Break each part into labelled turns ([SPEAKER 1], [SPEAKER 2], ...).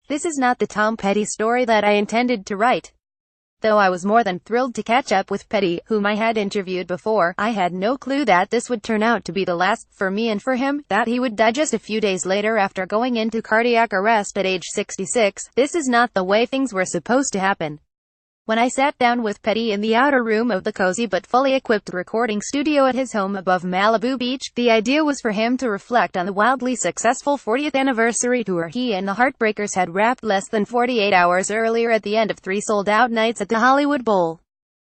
[SPEAKER 1] This is not the Tom Petty story that I intended to write. Though I was more than thrilled to catch up with Petty, whom I had interviewed before, I had no clue that this would turn out to be the last for me and for him, that he would die just a few days later after going into cardiac arrest at age 66. This is not the way things were supposed to happen. When I sat down with Petty in the outer room of the cozy but fully equipped recording studio at his home above Malibu Beach, the idea was for him to reflect on the wildly successful 40th anniversary tour he and the Heartbreakers had wrapped less than 48 hours earlier at the end of 3 sold-out nights at the Hollywood Bowl.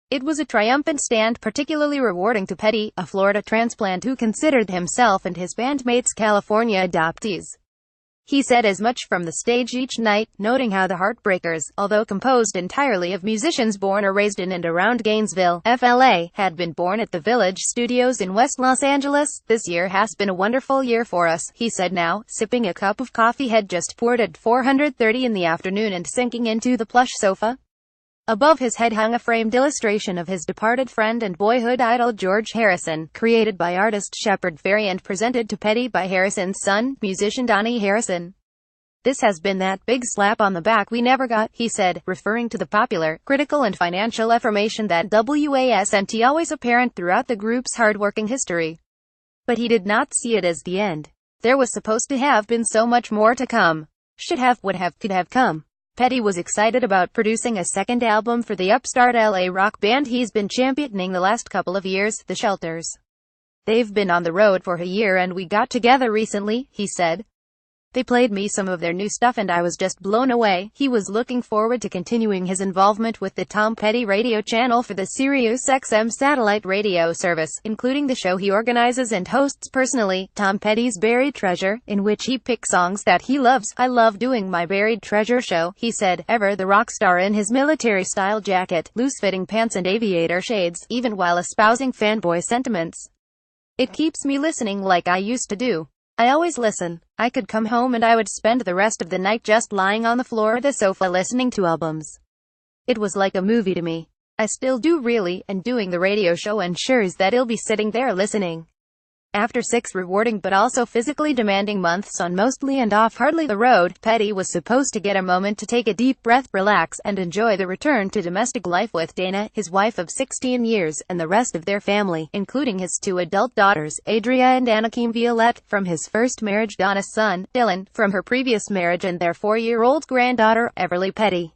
[SPEAKER 1] It was a triumphant stand, particularly rewarding to Petty, a Florida transplant who considered himself and his bandmates California adoptees. He said as much from the stage each night, noting how the Heartbreakers, although composed entirely of musicians born or raised in and around Gainesville, FLA, had been born at the Village Studios in West Los Angeles. This year has been a wonderful year for us, he said now, sipping a cup of coffee he'd just poured at 4:30 in the afternoon and sinking into the plush sofa. Above his head hung a framed illustration of his departed friend and boyhood idol George Harrison, created by artist Shepard Fairey and presented to Petty by Harrison's son, musician Donnie Harrison. "This has been that big slap on the back we never got," he said, referring to the popular, critical and financial affirmation that wasn't always apparent throughout the group's hard-working history. But he did not see it as the end. There was supposed to have been so much more to come. Should have, would have, could have come. Petty was excited about producing a second album for the upstart LA rock band he's been championing the last couple of years, The Shelters. "They've been on the road for a year and we got together recently," he said. "They played me some of their new stuff and I was just blown away." He was looking forward to continuing his involvement with the Tom Petty radio channel for the SiriusXM satellite radio service, including the show he organizes and hosts personally, Tom Petty's Buried Treasure, in which he picks songs that he loves. "I love doing my Buried Treasure show," he said, ever the rock star in his military-style jacket, loose-fitting pants and aviator shades, even while espousing fanboy sentiments. "It keeps me listening like I used to do. I always listen. I could come home and I would spend the rest of the night just lying on the floor of the sofa listening to albums. It was like a movie to me. I still do really, and doing the radio show ensures that I'll be sitting there listening." After 6 rewarding but also physically demanding months on mostly and off hardly the road, Petty was supposed to get a moment to take a deep breath, relax, and enjoy the return to domestic life with Dana, his wife of 16 years, and the rest of their family, including his 2 adult daughters, Adria and Anakim Violette, from his first marriage, Donna's son, Dylan, from her previous marriage, and their 4-year-old granddaughter, Everly Petty.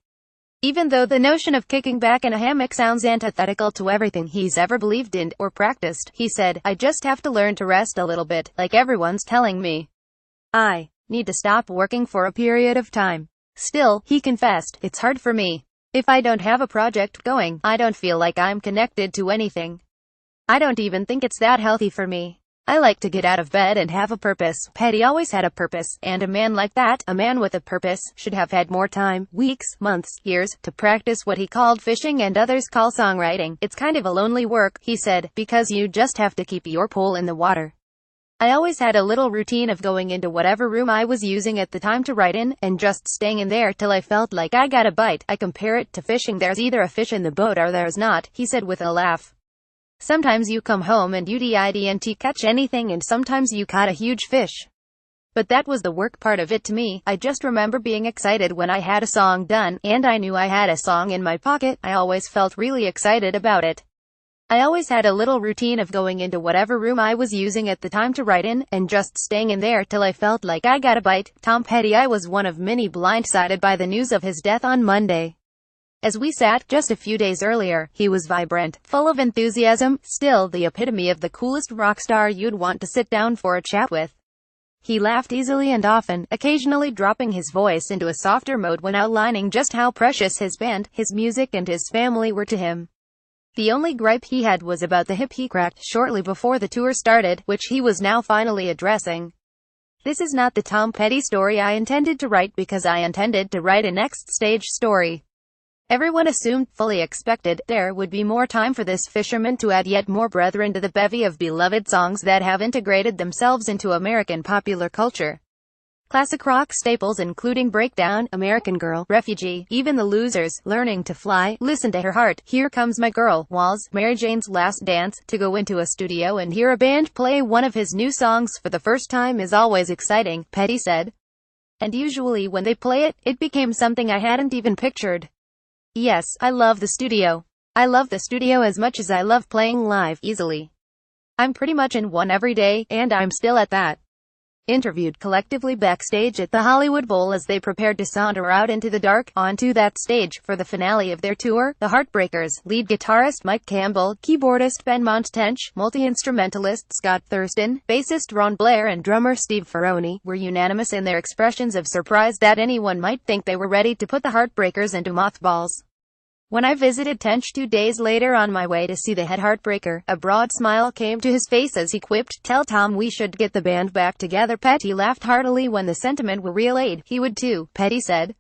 [SPEAKER 1] Even though the notion of kicking back in a hammock sounds antithetical to everything he's ever believed in, or practiced, he said, "I just have to learn to rest a little bit, like everyone's telling me. I need to stop working for a period of time." Still, he confessed, "It's hard for me. If I don't have a project going, I don't feel like I'm connected to anything. I don't even think it's that healthy for me. I like to get out of bed and have a purpose." Petty always had a purpose, and a man like that, a man with a purpose, should have had more time, weeks, months, years, to practice what he called fishing and others call songwriting. "It's kind of a lonely work," he said, "because you just have to keep your pole in the water. I always had a little routine of going into whatever room I was using at the time to write in, and just staying in there till I felt like I got a bite. I compare it to fishing. There's either a fish in the boat or there's not," he said with a laugh. "Sometimes you come home and you didn't catch anything, and sometimes you caught a huge fish. But that was the work part of it to me. I just remember being excited when I had a song done, and I knew I had a song in my pocket. I always felt really excited about it. I always had a little routine of going into whatever room I was using at the time to write in, and just staying in there till I felt like I got a bite." Tom Petty I was one of many blindsided by the news of his death on Monday. As we sat, just a few days earlier, he was vibrant, full of enthusiasm, still the epitome of the coolest rock star you'd want to sit down for a chat with. He laughed easily and often, occasionally dropping his voice into a softer mode when outlining just how precious his band, his music and his family were to him. The only gripe he had was about the hip he cracked shortly before the tour started, which he was now finally addressing. "This is not the Tom Petty story I intended to write because I intended to write a next stage story. Everyone assumed, fully expected, there would be more time for this fisherman to add yet more brethren to the bevy of beloved songs that have integrated themselves into American popular culture. Classic rock staples including Breakdown, American Girl, Refugee, Even the Losers, Learning to Fly, Listen to Her Heart, Here Comes My Girl, Walls, Mary Jane's Last Dance." To go into a studio and hear a band play one of his new songs for the first time is always exciting, Petty said. And usually when they play it, it became something I hadn't even pictured. Yes, I love the studio. I love the studio as much as I love playing live, easily. I'm pretty much in one every day, and I'm still at that. Interviewed collectively backstage at the Hollywood Bowl as they prepared to saunter out into the dark, onto that stage, for the finale of their tour, the Heartbreakers, lead guitarist Mike Campbell, keyboardist Ben Montench, multi-instrumentalist Scott Thurston, bassist Ron Blair and drummer Steve Ferrone, were unanimous in their expressions of surprise that anyone might think they were ready to put the Heartbreakers into mothballs. When I visited Tench 2 days later on my way to see the head Heartbreaker, a broad smile came to his face as he quipped, "Tell Tom we should get the band back together." Petty laughed heartily when the sentiment were relayed. He would too, Petty said.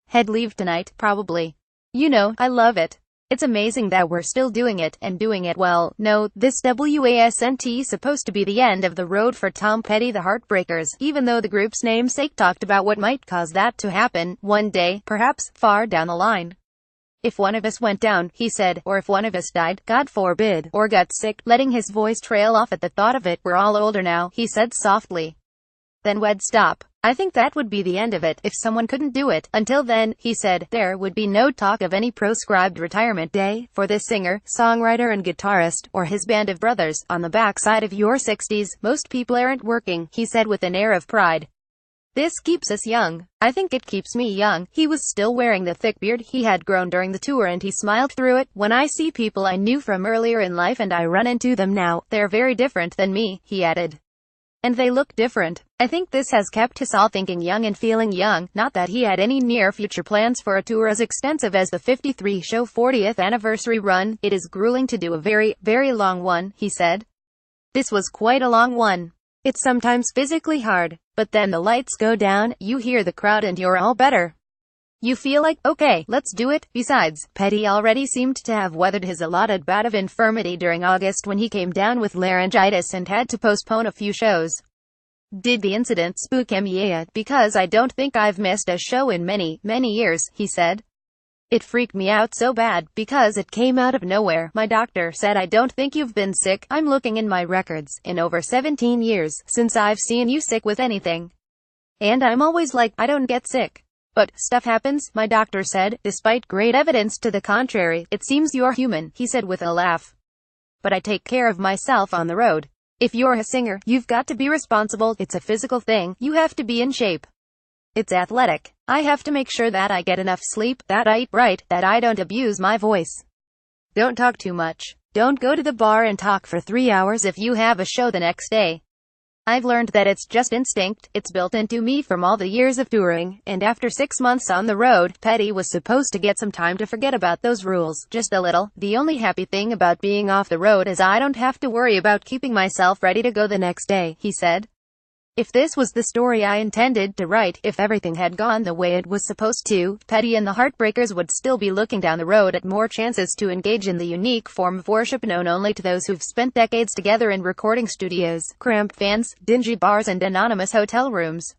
[SPEAKER 1] "Head leave tonight, probably. You know, I love it. It's amazing that we're still doing it, and doing it well. No, this wasn't supposed to be the end of the road for Tom Petty the Heartbreakers, even though the group's namesake talked about what might cause that to happen, one day, perhaps, far down the line. If one of us went down," he said, "or if one of us died, God forbid, or got sick," letting his voice trail off at the thought of it. "We're all older now," he said softly. "Then we'd stop. I think that would be the end of it, if someone couldn't do it. Until then," he said, "there would be no talk of any proscribed retirement day, for this singer, songwriter and guitarist, or his band of brothers. On the backside of your 60s, most people aren't working," he said with an air of pride. "This keeps us young. I think it keeps me young." He was still wearing the thick beard he had grown during the tour, and he smiled through it. "When I see people I knew from earlier in life and I run into them now, they're very different than me," he added. "And they look different. I think this has kept us all thinking young and feeling young." Not that he had any near-future plans for a tour as extensive as the 53-show 40th anniversary run. "It is grueling to do a very, very long one," he said. "This was quite a long one. It's sometimes physically hard, but then the lights go down, you hear the crowd and you're all better. You feel like, okay, let's do it." Besides, Petty already seemed to have weathered his allotted bout of infirmity during August when he came down with laryngitis and had to postpone a few shows. "Did the incident spook him? Yeah, because I don't think I've missed a show in many, many years," he said. "It freaked me out so bad, because it came out of nowhere. My doctor said, 'I don't think you've been sick.' I'm looking in my records, in over 17 years, since I've seen you sick with anything. And I'm always like, I don't get sick. But stuff happens," my doctor said, "despite great evidence to the contrary. It seems you're human," he said with a laugh. "But I take care of myself on the road. If you're a singer, you've got to be responsible. It's a physical thing. You have to be in shape. It's athletic. I have to make sure that I get enough sleep, that I eat right, that I don't abuse my voice. Don't talk too much. Don't go to the bar and talk for 3 hours if you have a show the next day. I've learned that it's just instinct. It's built into me from all the years of touring." And after 6 months on the road, Petty was supposed to get some time to forget about those rules. "Just a little. The only happy thing about being off the road is I don't have to worry about keeping myself ready to go the next day," he said. "If this was the story I intended to write, if everything had gone the way it was supposed to, Petty and the Heartbreakers would still be looking down the road at more chances to engage in the unique form of worship known only to those who've spent decades together in recording studios, cramped vans, dingy bars and anonymous hotel rooms.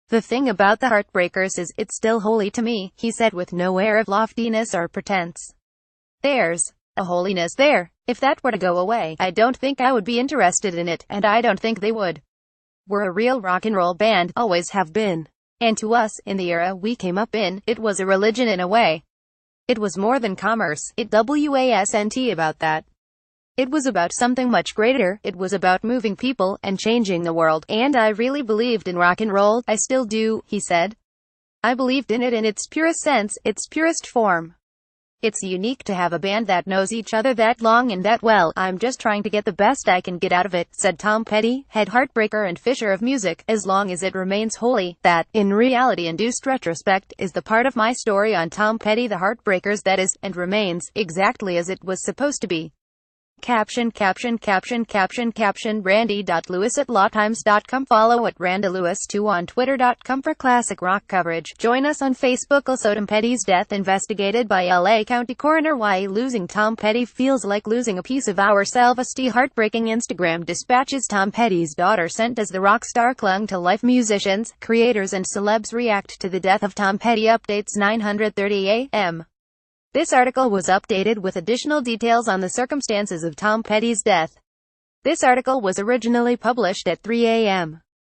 [SPEAKER 1] The thing about the Heartbreakers is, it's still holy to me," he said with no air of loftiness or pretense. "There's a holiness there. If that were to go away, I don't think I would be interested in it, and I don't think they would. We're a real rock and roll band, always have been. And to us, in the era we came up in, it was a religion in a way. It was more than commerce. It wasn't about that. It was about something much greater. It was about moving people, and changing the world. And I really believed in rock and roll. I still do," he said. "I believed in it in its purest sense, its purest form. It's unique to have a band that knows each other that long and that well. I'm just trying to get the best I can get out of it," said Tom Petty, head heartbreaker and fisher of music. "As long as it remains holy, that, in reality-induced retrospect, is the part of my story on Tom Petty the Heartbreakers that is, and remains, exactly as it was supposed to be." Caption Randy.Lewis@lawtimes.com. Follow at RandaLewis2 on Twitter.com for classic rock coverage. Join us on Facebook. Also, Tom Petty's death investigated by LA County Coroner. Why losing Tom Petty feels like losing a piece of our self-esteem. Heartbreaking Instagram dispatches Tom Petty's daughter sent as the rock star clung to life. Musicians, creators and celebs react to the death of Tom Petty. Updates 9:30 a.m. This article was updated with additional details on the circumstances of Tom Petty's death. This article was originally published at 3 a.m.